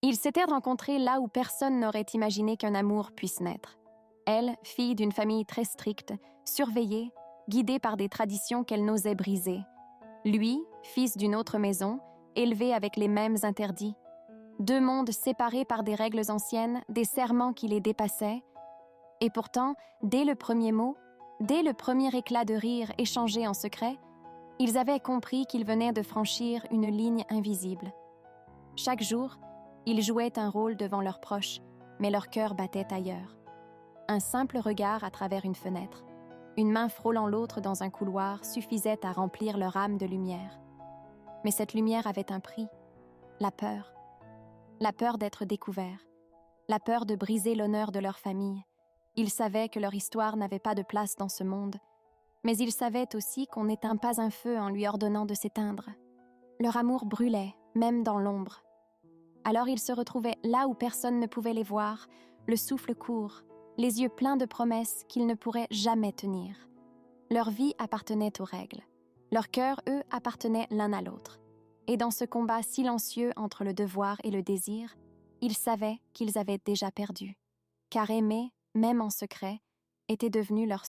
Ils s'étaient rencontrés là où personne n'aurait imaginé qu'un amour puisse naître. Elle, fille d'une famille très stricte, surveillée, guidée par des traditions qu'elle n'osait briser. Lui, fils d'une autre maison, élevé avec les mêmes interdits. Deux mondes séparés par des règles anciennes, des serments qui les dépassaient. Et pourtant, dès le premier mot, dès le premier éclat de rire échangé en secret, ils avaient compris qu'ils venaient de franchir une ligne invisible. Chaque jour, ils jouaient un rôle devant leurs proches, mais leur cœur battait ailleurs. Un simple regard à travers une fenêtre, une main frôlant l'autre dans un couloir suffisait à remplir leur âme de lumière. Mais cette lumière avait un prix, la peur. La peur d'être découverts, la peur de briser l'honneur de leur famille. Ils savaient que leur histoire n'avait pas de place dans ce monde, mais ils savaient aussi qu'on n'éteint pas un feu en lui ordonnant de s'éteindre. Leur amour brûlait, même dans l'ombre. Alors ils se retrouvaient là où personne ne pouvait les voir, le souffle court, les yeux pleins de promesses qu'ils ne pourraient jamais tenir. Leur vie appartenait aux règles. Leurs cœurs, eux, appartenaient l'un à l'autre. Et dans ce combat silencieux entre le devoir et le désir, ils savaient qu'ils avaient déjà perdu, car aimer, même en secret, était devenu leur